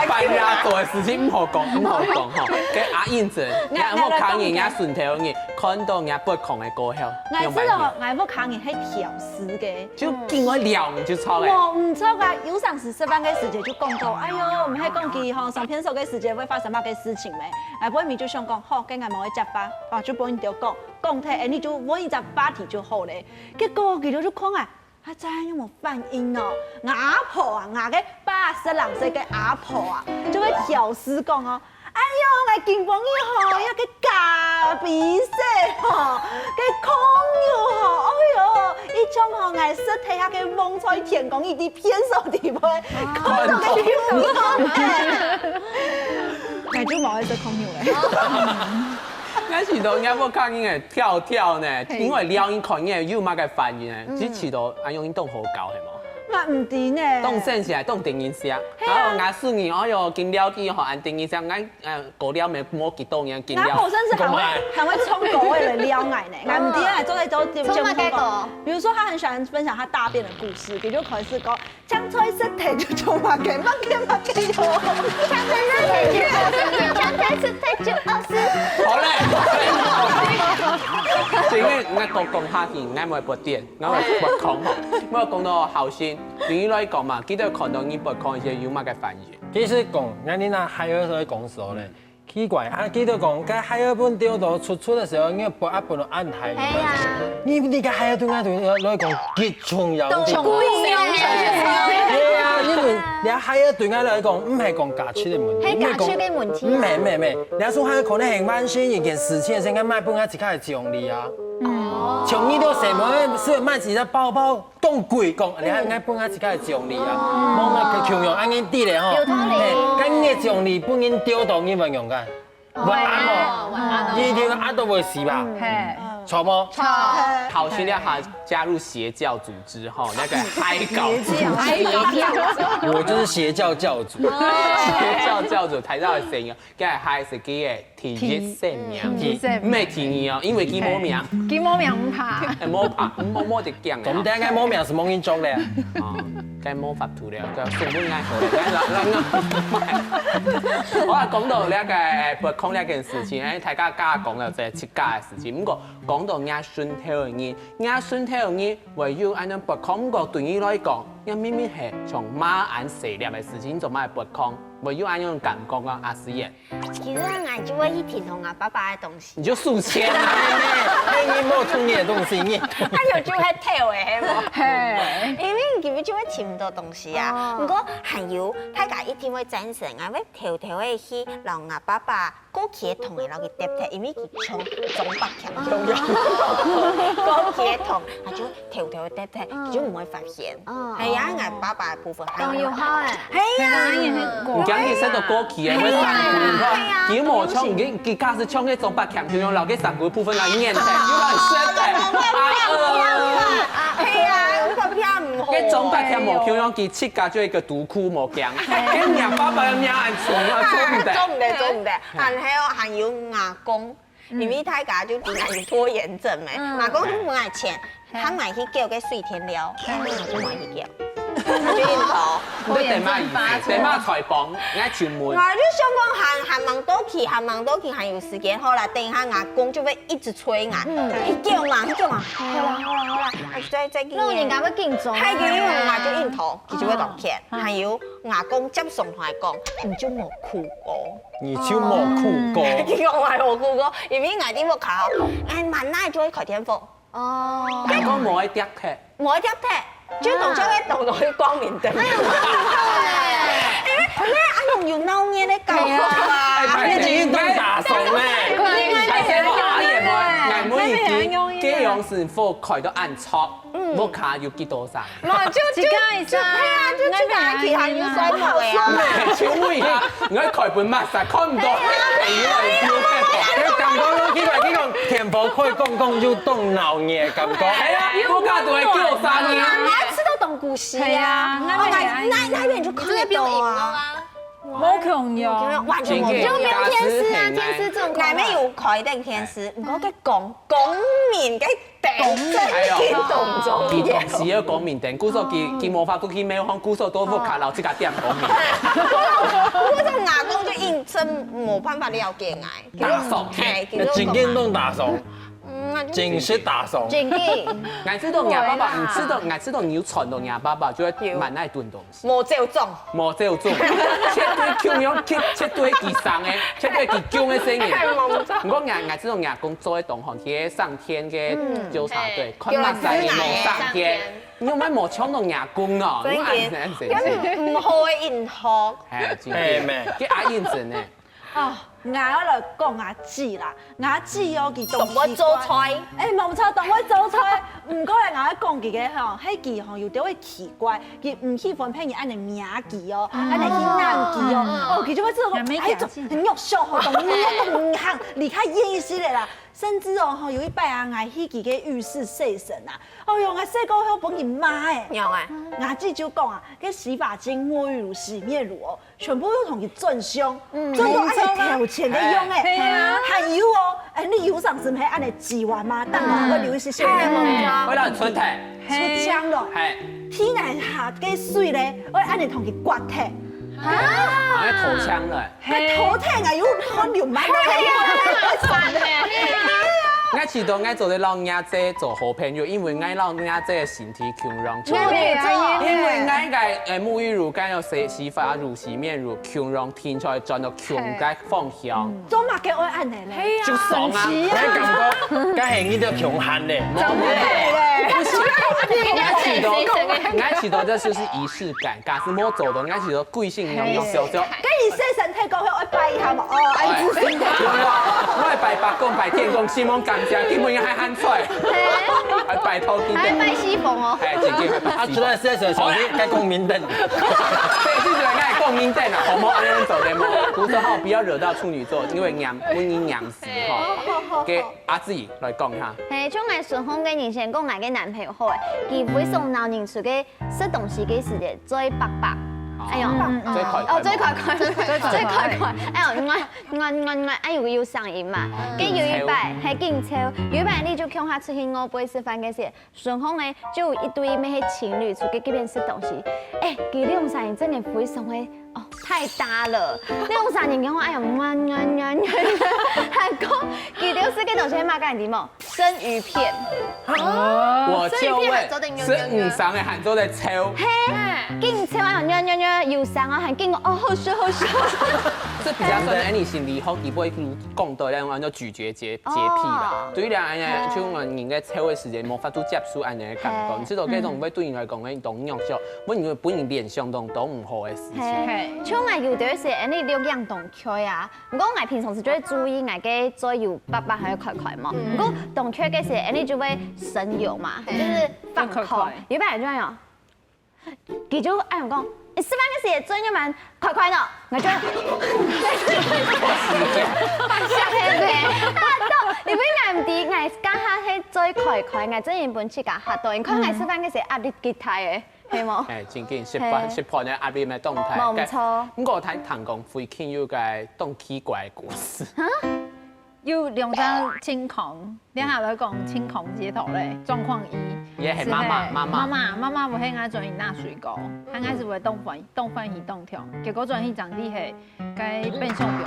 Speaker 1: 拜呀做嘅事情唔好講，唔好講嗬。跟阿英子，我看人家順頭人，看到人家不狂嘅歌效，
Speaker 4: 我知道，我冇抗人係調試嘅。
Speaker 1: 就見我撩就錯嘅。
Speaker 4: 我唔錯噶，有上時班嘅時間就講到，哎呦，唔係講佢嗬上片手嘅時間會發生乜嘅事情咩？哎，本面就想講，好，今日冇去接吧，啊，就本就講睇，你就揾一隻話題就好咧。結果佢就講啊。他真有冇反應哦？阿婆啊，牙嘅80歲嘅阿婆啊，就會調試講哦。哎呦，我見朋友吼，一個假比賽吼，嘅空友吼，哎呦，一種吼藝術睇下嘅風采天公，一啲偏手地位，看到嘅空友，我就冇喺做空友咧。
Speaker 1: 我遲到，我冇看人係跳呢，因為撩人看人有乜嘅反應呢？只遲到阿用運動好搞係冇？
Speaker 4: 我唔知呢。
Speaker 1: 動身時係動定音聲，然後我數年哎呦見了機學按定音聲，我過了咪冇幾多嘢見了。
Speaker 4: 我本身是很會衝狗嚟撩愛呢，我唔知啊，做嚟做節目。比如說他很喜歡分享他大便的故事，佢就可以是講將菜色睇就做乜嘅，乜嘅咗。
Speaker 2: 將菜色睇就惡死。
Speaker 1: 好嘞。因為我講下件，我冇撥電，我冇撥空嗬，我講到後先，對於來講嘛，記得看到你撥空嘅時候有乜嘅反應。
Speaker 6: 其實講，我哋那海爾在講時候咧，奇怪啊，記得講，喺海爾本釣到出嘅時候，應該撥一撥到暗海。係啊。你個海爾對我來講極重要。
Speaker 2: 都故意用嘅。
Speaker 6: 係啊，因為你海爾對我來講唔係講價錢嘅問題，
Speaker 2: 係價錢嘅問題。
Speaker 6: 唔係，你說海爾可能係萬先一件事情，先該買本佢自己係獎勵啊。哦。從呢度成日是買自己包包咁貴講，你係愛本佢自己係獎勵啊。冇乜強用啱啱啲咧嗬。有道理。咁嘅獎勵本應丟到呢樣用㗎。晚安哦，呢條壓到會死吧？係。错吗？
Speaker 1: 好训练还加入邪教组织哈，那个嗨搞组织，
Speaker 6: 我就是邪教教主。
Speaker 1: 邪教教主睇到係成啊，梗係嗨自己嘅體熱性命，唔係體熱哦，因為佢冇命，
Speaker 5: 佢冇命唔怕，
Speaker 1: 係冇怕，冇就驚
Speaker 6: 咁點解冇命是冇人做咧？
Speaker 1: 哦，梗係冇法度了，佢送本嗌佢，好啦，講到呢一個撥空呢一件事情，誒大家家講嘅就係切家嘅事情，不過講到壓順體嘅人，壓順體嘅人唯有按樣撥空，不過對於來講，因明明係從馬眼蛇念嘅事情做乜係撥空，唯有按樣感覺啊，阿思妍。
Speaker 7: 其實我就會去聽從我爸爸的東西。
Speaker 1: 你就數錢啊！
Speaker 6: 你冇聽你嘅東西，你
Speaker 7: 他就會跳嘅，係因為佢們就會聽唔到東西啊。不過還有大家一定會贊成啊，要偷偷的去讓我爸爸過去同嘅攞去搭搭，因為佢從中北強中央過去同，他就偷偷的搭搭，佢就唔會發現。係啊，我爸爸部分係
Speaker 2: 要好誒。
Speaker 7: 係啊。
Speaker 1: 唔驚佢識到過期嘅，會散股，佢冇搶，佢假使搶嘅中北強中央留嘅散股部分來驗嘅，要來説嘅。
Speaker 7: 係啊，個票唔好。
Speaker 1: 嘅中北強冇中央，佢設計咗一個獨庫冇驚，嘅命爸爸嘅命係錯啊，
Speaker 7: 做唔得。還有阿公，因為大家就點解有拖延症咩？阿公都冇愛錢，他買去叫嘅水田寮，我就買去叫，他就應頭。
Speaker 1: 你地媽意思？地媽財幫，嗌全門。
Speaker 7: 我就想講還忙多期，還有時間。好啦，等一下阿公就會一直催我，一叫嘛，佢就話好啦，再見。
Speaker 2: 老人家要敬重。
Speaker 7: 係嘅，因為我就應頭，佢就會道歉。還有阿公接送同我講，你就冇哭過。
Speaker 6: 你就冇哭過。
Speaker 7: 佢講我係冇哭過，因為我啲冇考，慢奶就會開天課。
Speaker 2: 哦。
Speaker 1: 阿公冇一啲嘅。
Speaker 7: 冇一啲嘅，就當將佢當到去光明燈。阿龍要鬧嘢咧搞啊！
Speaker 6: 你自己都打手咧。
Speaker 1: 係寫個阿爺妹，妹已經幾樣是否開到暗錯，冇卡要幾多曬。
Speaker 7: 冇就係啊，就出大其他要衰冇嘅啊。
Speaker 1: 超會㗎，我開本乜曬看唔到，以為要咩講？
Speaker 6: 你感覺到呢個田婆可以講要動腦嘅感覺。
Speaker 1: 係啊，我家都係叫三年。
Speaker 7: 我吃到懂故事啊！那邊就看得到啊。
Speaker 5: 冇強用，
Speaker 7: 完全冇。
Speaker 2: 就變天師啊，天師這種。
Speaker 7: 內面有開定天師，我嘅公面嘅頂真見動咗
Speaker 1: 佢同時要講面頂，故所佢冇法度去咩方，故所都冇卡樓即刻點講面。
Speaker 7: 嗰種牙公就認真冇辦法了解我。
Speaker 1: 打手，
Speaker 6: 真見動打手。真是打手，
Speaker 2: 真嘅。
Speaker 1: 我知道牙爸爸，唔知道，我知道你要傳到牙爸爸，就會慢那一頓東西。
Speaker 7: 冇照中，
Speaker 1: 冇照中，切對強樣，切對佢生嘅，切對佢強嘅聲音。唔過我知道牙公做嘅同行，佢上天嘅糾察隊，看馬賽冇上天，你有冇冇搶到牙公啊？
Speaker 7: 真嘅，唔好認學。
Speaker 1: 係真嘅，佢愛認真嘅。
Speaker 4: 哦，我來講阿姊啦，阿姊哦，佢
Speaker 7: 同我做菜，
Speaker 4: 冇錯，同我做菜。唔過咧，我講佢嘅吼，迄句吼有啲會奇怪，佢唔喜歡譬如按你名字哦，按你姓男字哦，佢就會做個很肉熟吼，同你唔行離開厭死咧啦。甚至哦，吼有一擺啊，我去佢嘅浴室洗身啊，哦喲，我洗過後幫佢抹誒，
Speaker 7: 有啊，
Speaker 4: 阿姊就講啊，嗰洗髮精、沐浴乳、洗面乳哦，全部都同佢轉香，做到按你條錢嘅用誒，係啊，還有哦，你油上是唔係按你擠完嘛？等我留一些水嚟，
Speaker 1: 會讓出體，
Speaker 4: 出槍咯，
Speaker 1: 係，
Speaker 4: 天嚟下嘅水咧，我按你同佢刮體。
Speaker 1: 啊！頭槍嘞，
Speaker 4: 佢頭聽啊，要看條乜
Speaker 1: 我知道我做啲老人姐做好朋友，因為我老人姐嘅身體強壯，因為我嘅沐浴乳、跟有洗髮乳、洗面乳強壯，天才轉到強嘅方向。
Speaker 4: 做乜嘅愛按你咧？
Speaker 1: 就爽啊！
Speaker 6: 你感覺，梗係呢啲強悍咧。我知道這就是儀式感，假使冇做到，我知道貴姓用小小。
Speaker 4: 跟你洗身體讲我拜一下嘛，哦，爱自信。
Speaker 1: 我係拜白公、拜天公、西蒙感謝，基本應該喊出來，係拜托啲
Speaker 2: 还拜西凤哦。
Speaker 1: 係自己係拜
Speaker 6: 他出來是在手機該公民燈。
Speaker 1: 所以這就係講明燈啊，好冇安樣做的冇。胡說好，不要惹到處女座，因為本應嚴死吼。嘅阿姊來講下。
Speaker 2: 係，像我順風嘅人先講我嘅男朋友好誒，佢會送鬧人出嘅食東西嘅時節最白白。哎呦，
Speaker 1: 最快
Speaker 2: 哦，最快，哎呦，我哎呦要上癮嘛，跟有一擺係勁抽，有一擺你就叫他出去我杯食飯嘅時候，順風咧就有一堆咩情侶出去嗰邊食東西，哎，佢呢種上癮真係會送嘅。哦，太搭了！呢種上癮嘅話，哎呀，韓國佢哋食嘅東西係乜嘢點？生魚片。
Speaker 1: 我就問，是唔上嘅韓國在抽。
Speaker 2: 勁抽啊！要上啊，係經過哦，好笑。
Speaker 1: 這比較算你心理學基本講到咧，按照咀嚼潔癖啦。對於兩樣，像我人嘅抽嘅時間冇法度接受安尼嘅感覺，你知道嗰種對人來講嘅動影響，本人聯想都唔好嘅事情。
Speaker 2: 像我有啲時，你兩樣動開啊，不過我平常時就會注意我嘅左右白白還有塊塊嘛。不過動開嘅時，你就會省油嘛，就是放空。有啲人就樣，佢就按我講。你食飯嘅時真要問塊塊呢，我就嚇佢哋，你俾我唔知，我家下係最塊塊，我真係本次家嚇到，因為我食飯嘅時壓力幾大嘅，係冇？
Speaker 1: 誒，正經食破呢壓力嘅動態。
Speaker 2: 冇錯。
Speaker 1: 咁我睇唐講會傾有個動奇怪嘅故事。
Speaker 5: 有兩張清空，你下來講清空街頭咧，狀況一，
Speaker 1: 也係媽媽
Speaker 5: 唔係啱轉去拿水果，啱開始會凍飯去凍條，結果轉去長啲係該變相表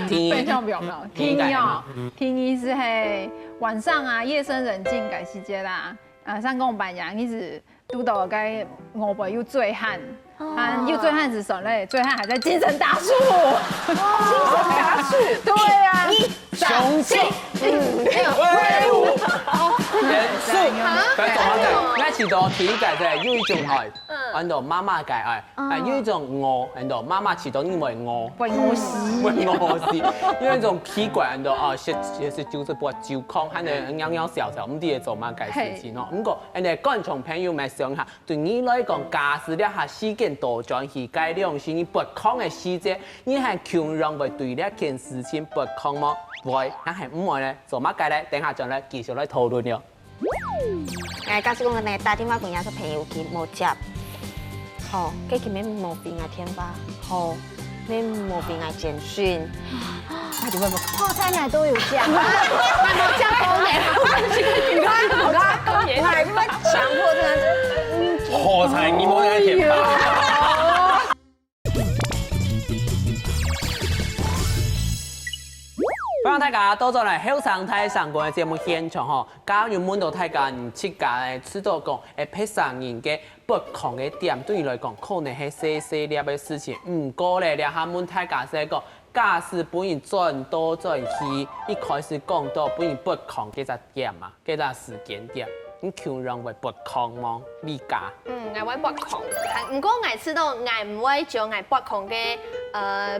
Speaker 5: 變相表了，天意是係晚上啊，夜深人靜嘅時節啦，上公班人一直督導該我輩有醉漢。又醉漢是什麼嘞？醉漢還在精神大樹，精神大樹，對啊，
Speaker 1: 雄性，威武，嚴肅，佢做乜嘅？一次到體解就係有一種愛，喺度媽媽嘅愛，係有一種我喺度媽媽始終因為我，
Speaker 5: 為我事，
Speaker 1: 有一種奇怪喺度啊，是就是不照康，喺度樣樣笑笑，唔知做乜嘅事情咯。不過人哋觀眾朋友咪想下，對你來講，假使呢下事件多轉去改良是你不康嘅事啫，你係強讓會對呢件事情不康麼？會，但係唔會咧，做乜嘅咧？等下再咧繼續來討論了。
Speaker 7: 假使講你打電話俾人個朋友佢冇接，好，跟住咩冇俾我電話，好，咩冇俾我簡訊，那就會冇。
Speaker 2: 破產嘅都要講，
Speaker 3: 冇加工嘅，
Speaker 7: 唔係乜強迫症，
Speaker 6: 破財你冇人填吧？
Speaker 1: 歡迎大家到咗嚟後生睇上個嘅節目現場嗬，假如滿到大家唔切㗎，知道講誒配上人嘅不同嘅點，對於來講可能係細細粒嘅事情，唔過咧，你下滿大家係講假使本人轉多轉去，一開始講到本人不同嘅隻點啊，嘅隻時間點。你強人會不抗嗎？理解？
Speaker 3: 我會不抗，唔過我知道我唔會將我不抗嘅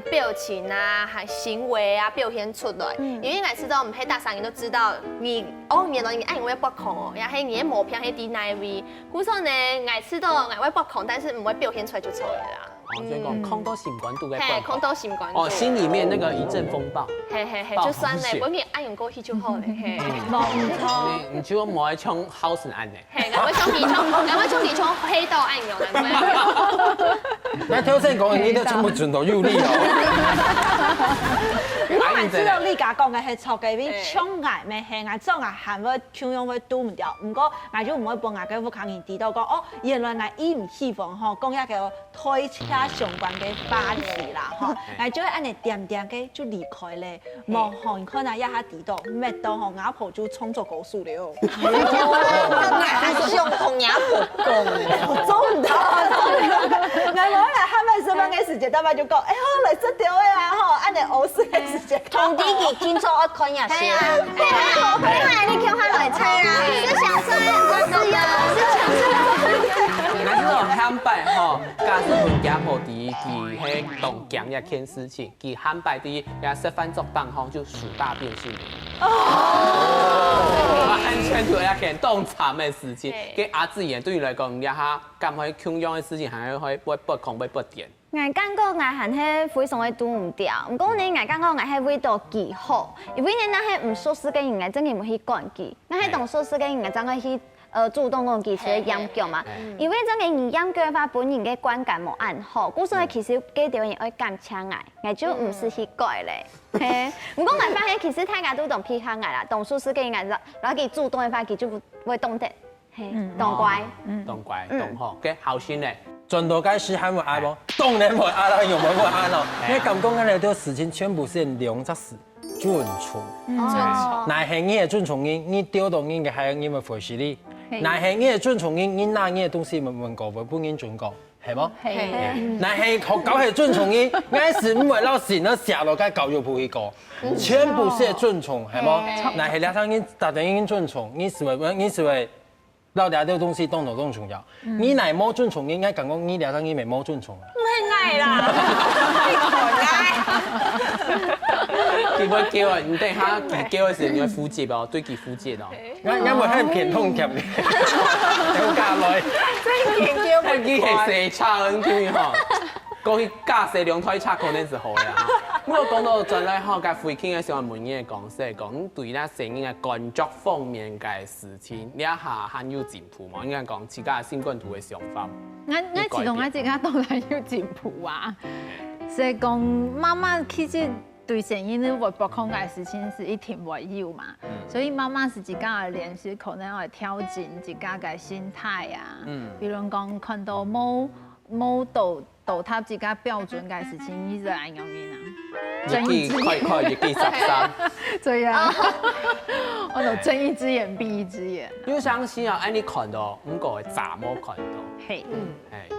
Speaker 3: 表情啊、係行為啊表現出來，因為我知道唔係大家人都知道你原來你愛我會不抗哦，也係你嘅模片係啲內味，故所呢我知道我會不抗，但是唔會表現出來就錯嘅啦。
Speaker 1: 所以講抗到心管度嘅
Speaker 3: 係抗到心管度。
Speaker 1: 哦，心裡面那個一陣風暴。
Speaker 3: 係，就算咧，本面愛用過去就好咧。
Speaker 2: 冇錯。
Speaker 1: 你只要冇一槍好神案咧。
Speaker 3: 係，我會衝幾衝，我會衝幾衝，黑到愛用啦。
Speaker 6: 那挑戰講你都衝不準到有力哦。
Speaker 4: 我知道你家講嘅係錯嘅，邊搶嗌咩係嗌做嗌行會搶樣會都唔掉，唔過嗌就唔會幫嗌嘅副客人知道講哦，原來嗌伊唔希望嗬講一個推車相關嘅話題啦，嗬，嗌就係按你點點嘅就離開咧，冇可可能一下知道，咩到嗬阿婆就創作故事了。
Speaker 7: 係相同阿婆講，
Speaker 4: 做唔到，我嚟喊咪上班嘅時節，大家就講，哎好嚟失掉嘅啊，嗬，按你學識嘅時節。
Speaker 7: 同啲佢見錯我看也是。
Speaker 2: 係啊，你叫他來猜啊，是小猜，我是有，是小猜。
Speaker 1: 你知道喊擺吼，假驾驶分检好第一期迄动强一件事情，其汉摆第一也示范作当吼就数大便是零。安全就一件动惨的事情，给阿志言对你来讲，你哈干可以穷用的事情，还可以不空不电。
Speaker 2: 我感觉我含迄非常的拄唔掉，唔过呢，我感觉我迄味道极好，因为呢，咱迄唔舒适嘅人，真嘅唔去管佢，咱迄动舒适嘅人，真个去主动讲技术嘅研究嘛，因为真嘅研究法本人嘅观感冇按好，故所以其实几条人爱感请我就唔是去改咧。嘿，唔过我发现其实大家都懂偏向啦，动舒适嘅人，然后佢主动嘅话，佢就會懂得，嘿，懂乖，
Speaker 1: 懂乖，懂好，嘅好心咧。
Speaker 6: 转头该是还没爱不？当然会爱啦，有没有爱咯？因为感觉咱来做事情全部是量则是准从，那系你的准从你丢到你嘅系你咪回事哩。那系你的准从你拿你的东西咪问过，咪本应准过，系冇？系。那系学狗系准从你，硬是唔会老是那下落该教育部去过，全部是准从，系冇？那系两上你大家已经准从，你是为。老爹这东西动手动重要，你乃冇尊重，应该讲讲你俩上你没冇尊重啊。
Speaker 7: 唔爱啦，
Speaker 1: 佢會叫啊，唔得嚇，佢叫嘅時候你會負責哦，對佢負責哦。
Speaker 6: 因為喺片通貼嘅，有加女，
Speaker 1: 係佢係射叉咁樣嗬，過去加射兩推叉可能是好嘅嚇。咁我講到再來嚇，嘅回傾嘅時候，我門嘅講是講對咧聲音嘅工作方面嘅事情，你一下很有進步嘛？應該講自家新冠圖嘅想法。
Speaker 5: 我自動我自家當然要進步啊，所以講媽媽其實對聲音呢會不控嘅事情是一定會有嘛，所以媽媽是自家嘅練習，可能要調整自家嘅心態啊，比如講看到冇到他自家標準嘅事情，你就係咁樣啊。
Speaker 1: 日記快，日記13。
Speaker 5: 對啊，我就睜一隻眼閉一隻眼。
Speaker 1: 因為相信啊，你看到，唔過咋冇看到。
Speaker 5: 嘿，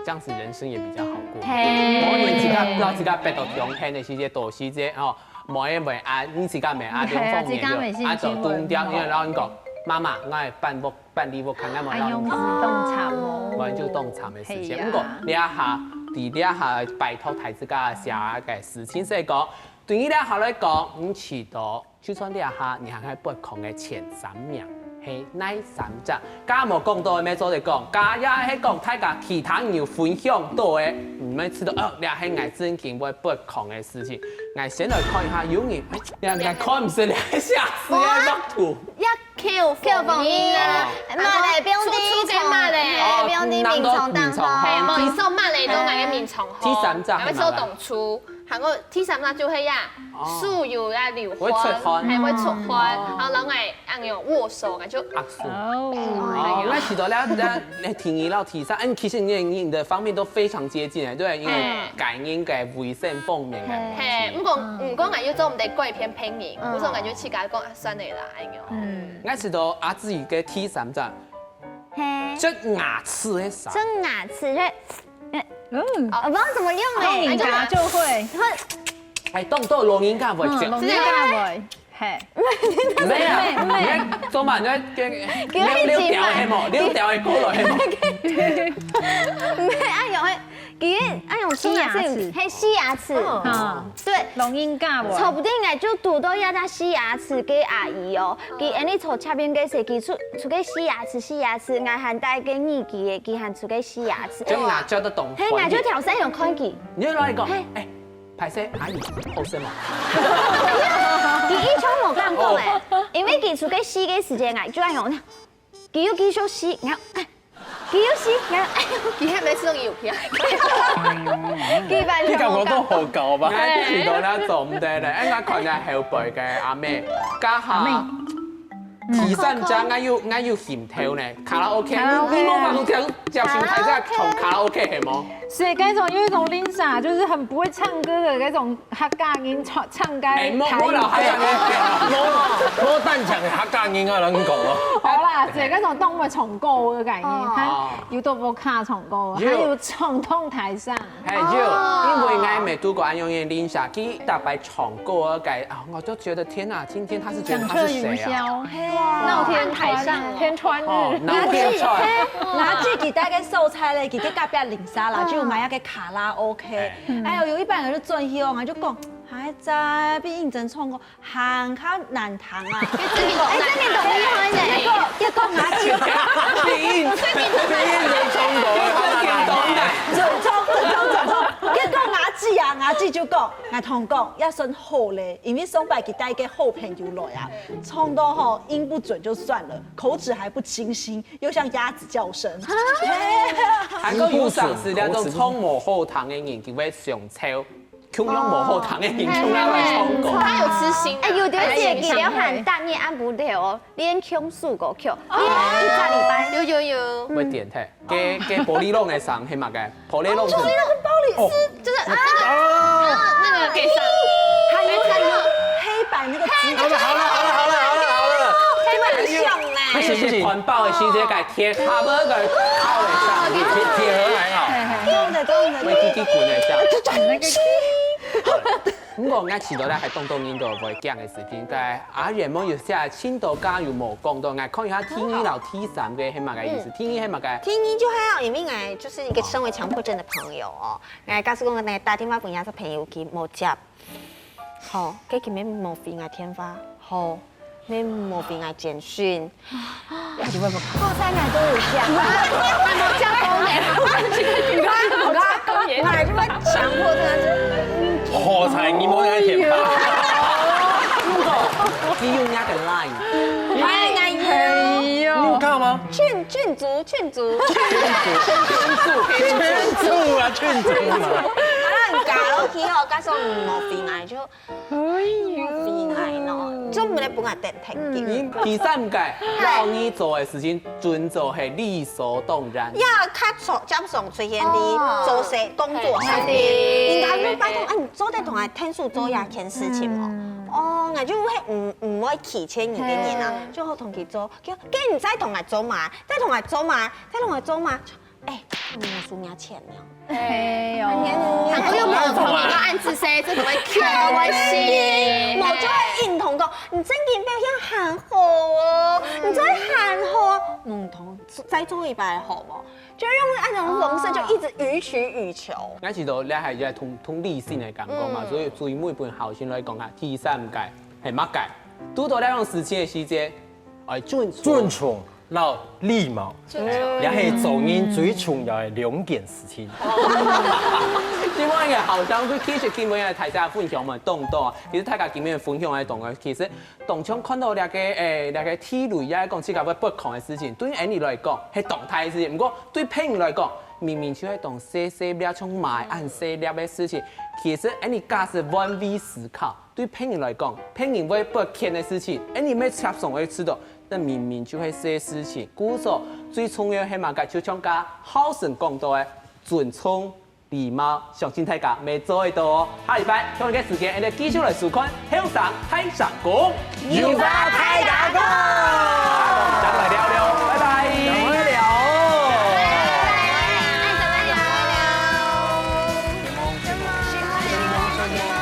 Speaker 1: 這樣子人生也比較好過。我你自家讓自家逼到中間的時節，到時節哦，冇嘢未壓，你自家未壓兩方面就壓就斷掉，因為然後你講媽媽，我係辦理我看啱冇。
Speaker 5: 用自動插模。
Speaker 1: 我就動產嘅事情，不過你一下。第二下拜託睇自家下嘅事情，所以講對於你下來講，你遲到，就算你下你係不空嘅前3名，係哪3隻？家冇講到嘅咩做嚟講，家也係講大家其他人要分享到嘅，唔係知道哦，你係愛真見會不空嘅事情。我先來看一下有人，你看唔是你係下次嘅錄圖。
Speaker 2: Q 放音啊，媽嚟標啲蟲，標啲面蟲當空，
Speaker 3: 係冇意思，媽嚟都嗌嘅面蟲好。
Speaker 1: 第三隻係咪？
Speaker 3: 收動粗，行過第三隻就係呀，樹葉呀流汗，係會出汗，然後老嗌按用握手，嗌就握手。
Speaker 1: 哦，那提到你聽一到提三，其實你的方面都非常接近嘅，對，因為感應嘅衛生方面嘅。
Speaker 3: 係，唔講嗌要做唔哋改片拼音，我說嗌要自家講算嚟啦，咁樣。
Speaker 1: 我知道阿志嘅第3隻，即牙齒嘅啥？
Speaker 2: 即牙齒我不知道怎麼用
Speaker 5: 錄音家就會，
Speaker 1: 係當錄音家會講，
Speaker 5: 錄音家會，係。
Speaker 1: 咩啊？你做乜你調係冇？你調係過來係冇？
Speaker 2: 咩按用按用吸牙齒，嘿吸牙齒，對，
Speaker 5: 錄音家會。
Speaker 2: 說不定哎就讀到要他吸牙齒給阿姨哦，佢安尼從側邊嘅時，佢出去吸牙齒，我還帶個耳機嘅，佢還出去吸牙齒。
Speaker 1: 將牙膠都動。
Speaker 2: 嘿，牙就調聲用開機。
Speaker 1: 你要攞嚟講，誒，排聲阿姨好聲嘛？
Speaker 2: 佢以前冇咁講誒，因為佢出去吸嘅時間，就按用，佢要繼續吸，然後。佢要吸，
Speaker 3: 佢係咪送郵票？
Speaker 6: 呢個我都好舊吧。
Speaker 1: 知道啦，做唔得咧，我看下後輩嘅阿妹，家下第3隻我要嫌跳呢，卡拉 OK，你冇辦法跳，就算睇下從卡拉 OK 係冇。
Speaker 5: 所以嗰種有一種 Lisa 就是很不會唱歌的嗰種客家音唱歌台語。
Speaker 6: 冇單唱客家音啊，人講咯。
Speaker 5: 好啦，啦，这个种动物重构的概念，它有多不卡重构，还有冲动台上。
Speaker 1: 还有，因为我没读过安永远林下去大白重构而改啊，我就觉得天哪，今天他是觉得他是谁啊？
Speaker 5: 闹天台上天穿日，
Speaker 1: 闹天穿。
Speaker 4: 拿自己带个素菜嘞，自己隔壁零沙啦，就买一个卡拉 OK。哎呦，有一般人就转向啊，就讲。还在比认真唱歌，喊较难弹啊！
Speaker 2: 哎，这年懂厉害呢，
Speaker 4: 一个拿起，
Speaker 1: 比认真唱歌，他听懂的。
Speaker 4: 一个牙齿啊，牙齿就讲，牙同讲一身好嘞，因为上拜给带一个好朋友来啊，唱到吼音不准就算了，口齿还不清晰，又像鸭子叫声。
Speaker 1: 还个有上是那种唱无好糖的人，就会上抽。腔用无好糖的人，腔来唱歌。
Speaker 3: 他有吃心。
Speaker 2: 哎，有条节记了喊大你按不了哦，连腔数个腔，一下礼拜
Speaker 3: 有。
Speaker 1: 会点题，给玻璃弄的上黑马个，玻璃弄是。
Speaker 3: 就是那个给上，
Speaker 4: 还有黑白那个字。
Speaker 6: 好了，
Speaker 7: 黑白很像呢。
Speaker 1: 不行，环保的时节改贴卡不个靠的上，
Speaker 6: 铁盒还好。
Speaker 1: 会滴滴滚的上。不过我迟到咧，係當印度會講嘅事情，但係阿爺冇有寫青島加有冇講到，我看一下天一到 T3嘅係乜嘅意思？天一係乜嘅？
Speaker 7: 天一就還好，因為我就是一個身為強迫症的朋友哦，我告訴我我打電話俾人家朋友佢冇接，好，跟住咩冇俾我電話，好，咩冇俾我簡訊，
Speaker 2: 後生人都有講，
Speaker 3: 冇加工嘅，
Speaker 7: 我就會強迫症。
Speaker 6: 何才你冇人甜吧？
Speaker 1: 只有那個 line，
Speaker 6: 你有看嗎？
Speaker 7: 勸阻
Speaker 6: 啊，勸阻嘛。
Speaker 7: 人家落去哦，加上冇俾我就，冇俾我咯，就唔嚟幫我訂停機。
Speaker 1: 第三個，老你做嘅事情，盡做係理所當然。
Speaker 7: 要較接上出現啲做事工作上面，人家都拜託，你做得同我聽數做廿件事情哦，我就係唔可以欺騙人嘅人啊，最好同佢做，叫你唔使同我做嘛，再同我做嘛，哎，你冇輸我錢了。
Speaker 5: 哎呦，
Speaker 3: 我又冇同你個暗自說，這同佢開玩笑，
Speaker 7: 冇就係認同講，你真件表現很好哦，你真係很好，唔同再做一擺好冇？就用那種方式就一直予取予求。
Speaker 1: 我知道你係要通理性嚟講嘛，所以對每本校先來講下，第三個係乜嘅？拄到呢種事情嘅時節，係
Speaker 6: 尊重。然禮貌，也係做人最重要嘅兩件事情。
Speaker 1: 今晚嘅校長佢其實今晚嘅大家分享咪動動啊，其實大家今晚分享嘅動啊，其實當場看到那個體類也係講自己會不同嘅事情，對於你來講係動態嘅事情，不過對朋友來講，明明就係當細粒像買按細粒嘅事情，其實你假使換位思考，對朋友來講，朋友會不見嘅事情，你咩插上會知道。但明明就係些事情，故所最重要係乜嘅？就像家好生講到嘅尊重、禮貌，相信大家未做得到哦。下禮拜同一個時間，我哋繼續來收看《香港太上宮》，要把太大哥，再來聊聊，拜拜，再來聊。
Speaker 3: 愛怎麼聊？